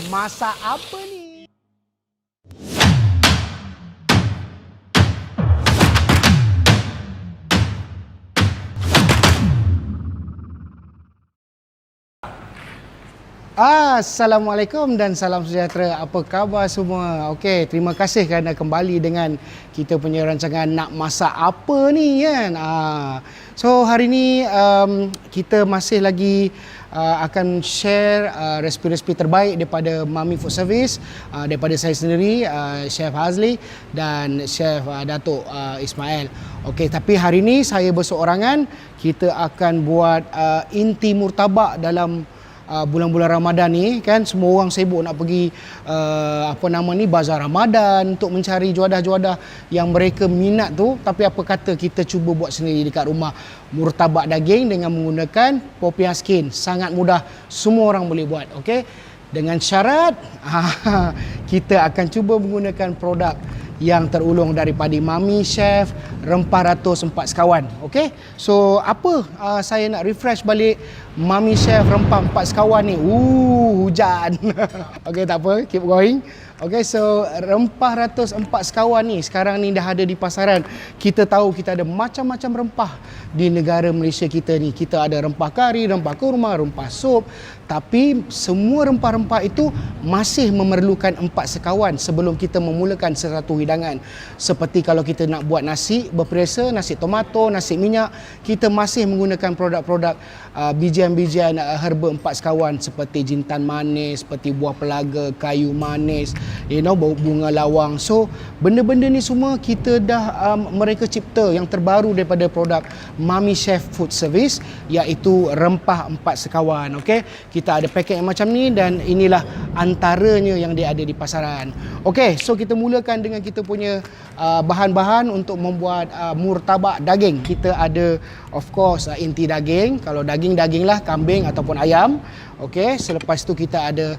masak apa ni? Assalamualaikum dan salam sejahtera. Apa khabar semua? Okey, terima kasih kerana kembali dengan kita punya rancangan Nak Masak Apa ni kan. So hari ni kita masih lagi akan share resipi-resipi terbaik daripada Mami Food Service, daripada saya sendiri, Chef Hazli dan Chef Datuk Ismail. Okey, tapi hari ni saya berseorangan. Kita akan buat inti murtabak dalam bulan-bulan Ramadan ni kan. Semua orang sibuk nak pergi bazar Ramadan untuk mencari juadah-juadah yang mereka minat tu, tapi apa kata kita cuba buat sendiri dekat rumah. Murtabak daging dengan menggunakan popiah skin. Sangat mudah, semua orang boleh buat. Okey, dengan syarat kita akan cuba menggunakan produk yang terulung daripada Mami Chef Rempah Ratus 4 Sekawan. Okey, so apa saya nak refresh balik Mami Chef Rempah 4 Sekawan ni. Hujan. Okey, tak apa, keep going. Okey, so Rempah Ratus 4 Sekawan ni sekarang ni dah ada di pasaran. Kita tahu kita ada macam-macam rempah di negara Malaysia kita ni. Kita ada rempah kari, rempah kurma, rempah sup, tapi semua rempah-rempah itu masih memerlukan 4 sekawan sebelum kita memulakan satu hidangan. Seperti kalau kita nak buat nasi berperisa, nasi tomato, nasi minyak, kita masih menggunakan produk-produk bijian-bijian herba 4 sekawan seperti jintan manis, seperti buah pelaga, kayu manis, bunga lawang. So benda-benda ni semua kita dah mereka cipta yang terbaru daripada produk Mami Chef Food Service, iaitu rempah 4 sekawan. Okey, kita ada paket yang macam ni dan inilah antaranya yang dia ada di pasaran. Okey, so kita mulakan dengan kita punya bahan-bahan untuk membuat murtabak daging. Kita ada of course inti daging. Kalau daging lah, kambing ataupun ayam. Okey, selepas tu kita ada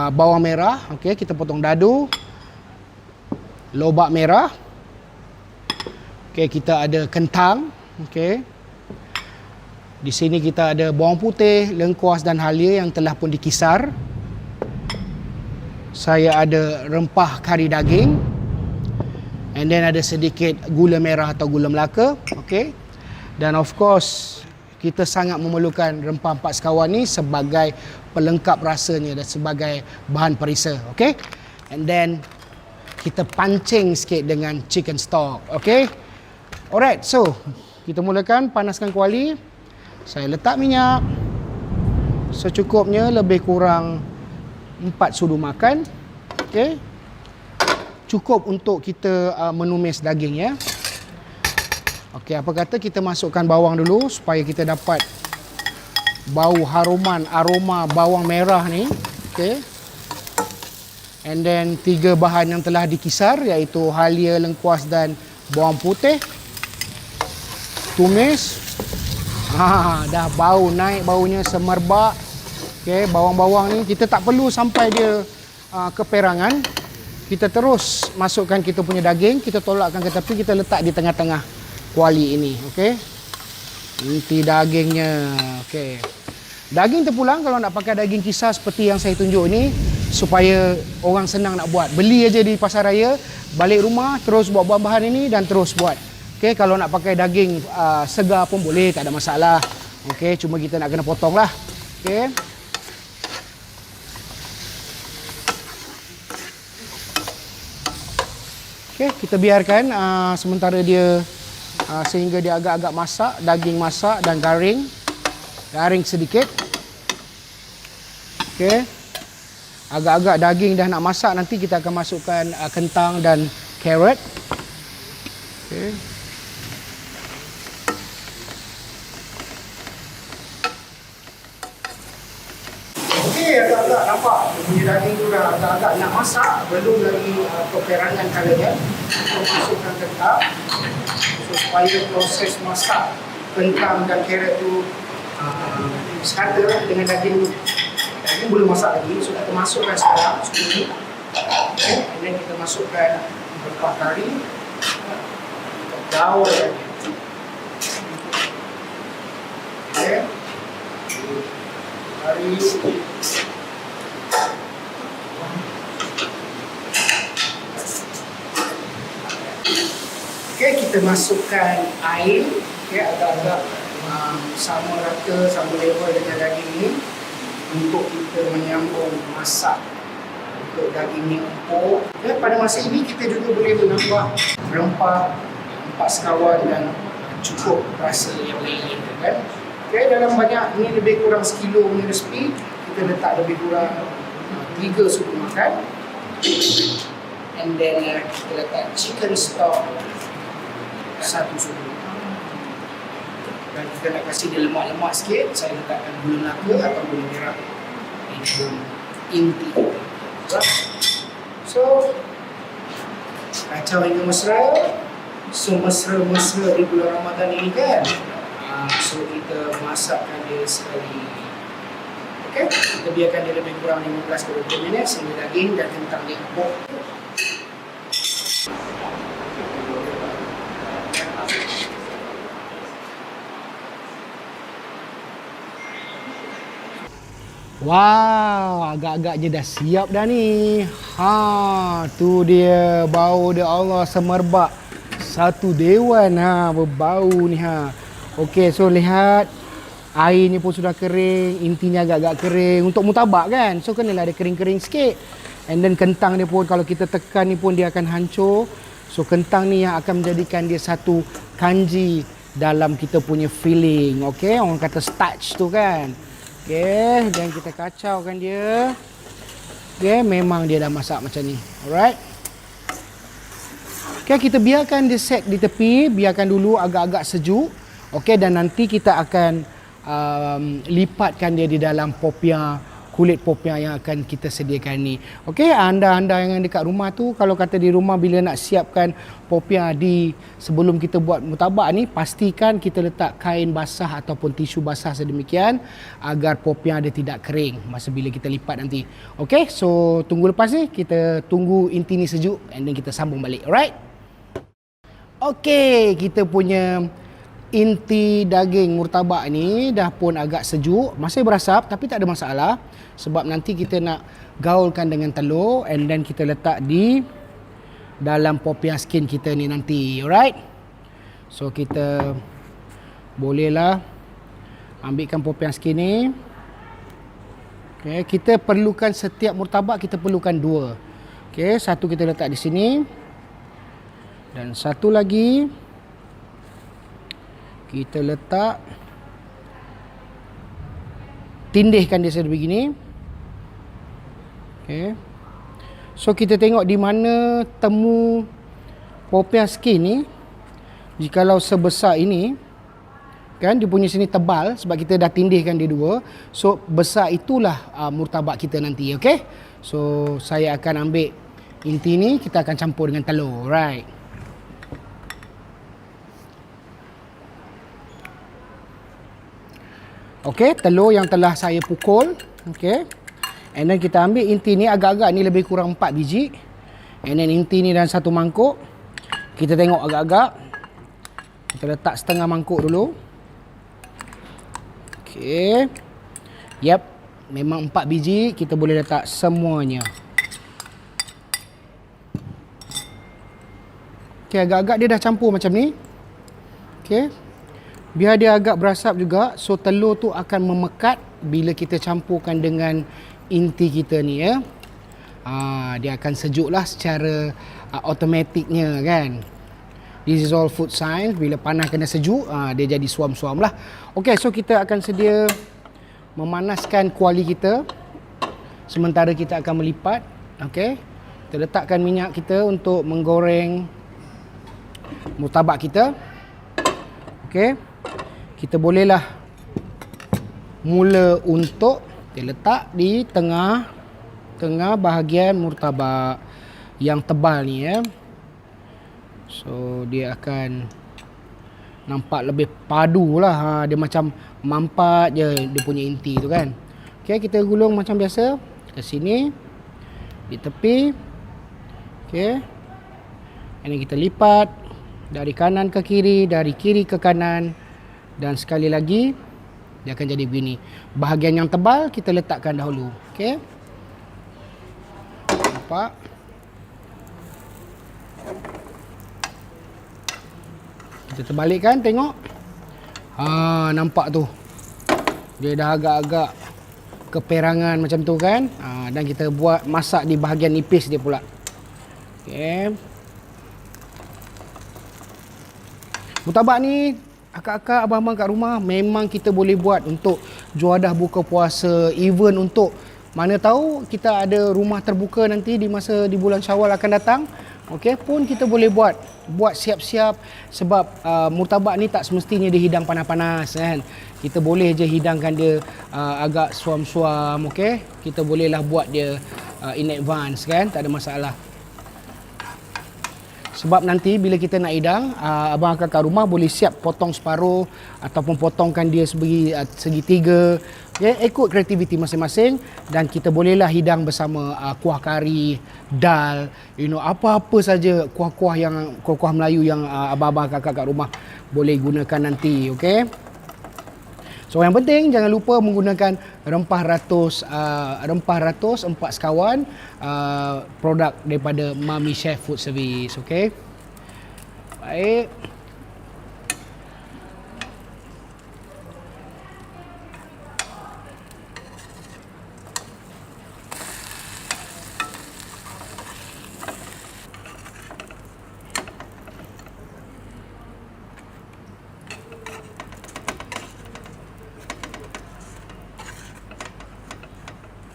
bawang merah. Okey, kita potong dadu. Lobak merah. Okey, kita ada kentang. Okey. Di sini kita ada bawang putih, lengkuas dan halia yang telah pun dikisar. Saya ada rempah kari daging. And then ada sedikit gula merah atau gula Melaka. Okey. Dan of course kita sangat memerlukan rempah 4 sekawan ni sebagai pelengkap rasanya dan sebagai bahan perisa. Okey. And then kita pancing sikit dengan chicken stock. Okey. Alright, so kita mulakan. Panaskan kuali. Saya letak minyak secukupnya, lebih kurang 4 sudu makan. Okey. Cukup untuk kita menumis daging ya. Okey, apa kata kita masukkan bawang dulu supaya kita dapat bau aroma bawang merah ni. Okey. And then 3 bahan yang telah dikisar iaitu halia, lengkuas dan bawang putih. Tumis. Dah bau naik, baunya semerbak. Okey, bawang-bawang ni kita tak perlu sampai dia keperangan. Kita terus masukkan kita punya daging, kita tolakkan ke tepi, kita letak di tengah-tengah kuali ini. Okey. Inti dagingnya. Okey. Daging terpulang kalau nak pakai daging kisar seperti yang saya tunjuk ni supaya orang senang nak buat. Beli aja di pasar raya, balik rumah terus buat bahan-bahan ini dan terus buat. Okey, kalau nak pakai daging segar pun boleh, tak ada masalah. Okey, cuma kita nak kena potong lah. Okey. Okey, kita biarkan sementara dia sehingga dia agak-agak masak, daging masak dan garing sedikit. Okey. Agak-agak daging dah nak masak, nanti kita akan masukkan kentang dan carrot. Okey. Agak-agak nampak punya daging tu dah agak-agak nak masak, belum lagi keperangan kalanya. Kita masukkan kentang supaya proses masak kentang dan carrot tu sekata dengan daging belum masak lagi. So kita masukkan sekarang seperti ini. Okay. Dan kita masukkan rempah kari, daun lagi. Okay. Kari kita masukkan air, okey, agak-agak sama rata, sama level dengan daging ni untuk kita menyambung masak untuk daging ni empuk. Okay, pada masa ini kita juga boleh menambah rempah, empat sekawan dan cukup rasa yang lain kan. Okay, dalam banyak ni lebih kurang sekilo punya resipi, kita letak lebih kurang 3 sudu makan. And then kita letak chicken stock 1 sudu. Dan kita nak kasih dia lemak-lemak sikit, saya letakkan gula melaka atau gula merah di dalam inti. So, kacau hingga mesra. So, mesra-mesra di bulan Ramadan ini kan. So, kita masakkan dia sekali. Okay, kita biarkan dia lebih kurang 15-20 minit sehingga daging dan kentang dia empuk. Wow, agak-agak je dah siap dah ni. Tu dia bau dia, Allah semerbak. Satu dewan berbau ni Okey, so lihat airnya pun sudah kering, intinya agak-agak kering untuk murtabak kan. So kenalah ada kering-kering sikit. And then kentang dia pun kalau kita tekan ni pun dia akan hancur. So kentang ni yang akan menjadikan dia satu kanji dalam kita punya filling. Okey, orang kata starch tu kan. Okey, dan kita kacaukan dia. Okey, memang dia dah masak macam ni. Alright. Okey, kita biarkan dia set di tepi, biarkan dulu agak-agak sejuk. Okey, dan nanti kita akan lipatkan dia di dalam popiah, kulit popiah yang akan kita sediakan ni. Okey, anda-anda yang dekat rumah tu, kalau kata di rumah bila nak siapkan popiah sebelum kita buat murtabak ni, pastikan kita letak kain basah ataupun tisu basah sedemikian agar popiah dia tidak kering masa bila kita lipat nanti. Okey, so tunggu lepas ni, kita tunggu inti ni sejuk and then kita sambung balik. Alright? Okey, kita punya inti daging murtabak ni dah pun agak sejuk, masih berasap tapi tak ada masalah sebab nanti kita nak gaulkan dengan telur and then kita letak di dalam popiah skin kita ni nanti. Alright, so kita bolehlah ambilkan popiah skin ni. Okay, kita perlukan setiap murtabak kita perlukan 2. Okay, satu kita letak di sini dan satu lagi kita letak, tindihkan dia sebegini. Okay. So kita tengok di mana temu popiah skin ni. Jikalau sebesar ini, kan dia punya sini tebal sebab kita dah tindihkan dia 2. So besar itulah murtabak kita nanti. Okay. So saya akan ambil inti ni, kita akan campur dengan telur. Right. Okey, telur yang telah saya pukul. Okey. And then kita ambil inti ni, agak-agak ni lebih kurang 4 biji. And then inti ni dalam satu mangkuk. Kita tengok agak-agak. Kita letak setengah mangkuk dulu. Okey. Yep, memang 4 biji, kita boleh letak semuanya. Okey, agak-agak dia dah campur macam ni. Okey. Biar dia agak berasap juga, so telur tu akan memekat bila kita campurkan dengan inti kita ni ya. Dia akan sejuk lah secara automatiknya kan. This is all food science. Bila panas kena sejuk, dia jadi suam-suam lah. Okay, so kita akan sedia memanaskan kuali kita. Sementara kita akan melipat. Okay, kita letakkan minyak kita untuk menggoreng murtabak kita. Okay, kita bolehlah mula untuk letak di tengah bahagian murtabak yang tebal ni ya. So dia akan nampak lebih padu lah. Dia macam mampat je dia punya inti tu kan. Okay, kita gulung macam biasa ke sini di tepi. Okay, ini kita lipat dari kanan ke kiri, dari kiri ke kanan. Dan sekali lagi, dia akan jadi begini. Bahagian yang tebal, kita letakkan dahulu. Okey. Nampak? Kita terbalikkan, tengok. Nampak tu. Dia dah agak-agak keperangan macam tu kan. Dan kita buat masak di bahagian nipis dia pula. Okey. Murtabak ni akak-akak, abang-abang kat rumah memang kita boleh buat untuk juadah buka puasa, even untuk mana tahu kita ada rumah terbuka nanti di bulan Syawal akan datang. Okey, pun kita boleh buat siap-siap sebab murtabak ni tak semestinya dihidang panas-panas kan. Kita boleh je hidangkan dia agak suam-suam, okey. Kita bolehlah buat dia in advance kan, tak ada masalah. Sebab nanti bila kita nak hidang, abang akak kat rumah boleh siap potong separuh ataupun potongkan dia segitiga. Ya, ikut kreativiti masing-masing dan kita bolehlah hidang bersama kuah kari, dal, apa-apa saja kuah-kuah Melayu yang abang-abang kakak kat rumah boleh gunakan nanti, okey? So yang penting jangan lupa menggunakan rempah ratus 4 sekawan produk daripada Mami Chef Food Service, okey. Baik.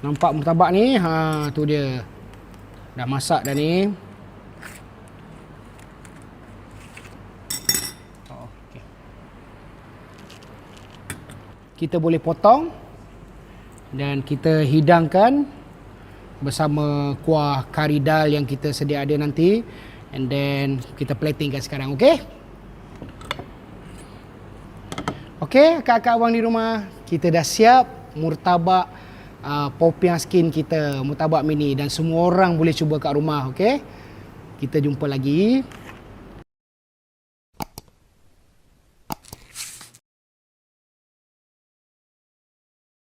Nampak murtabak ni? Tu dia. Dah masak dah ni. Okay. Kita boleh potong dan kita hidangkan bersama kuah kari dal yang kita sedia ada nanti, and then kita platingkan sekarang, okey? Okey, kakak abang di rumah, kita dah siap murtabak popiah skin kita, murtabak mini, dan semua orang boleh cuba kat rumah, okey? Kita jumpa lagi.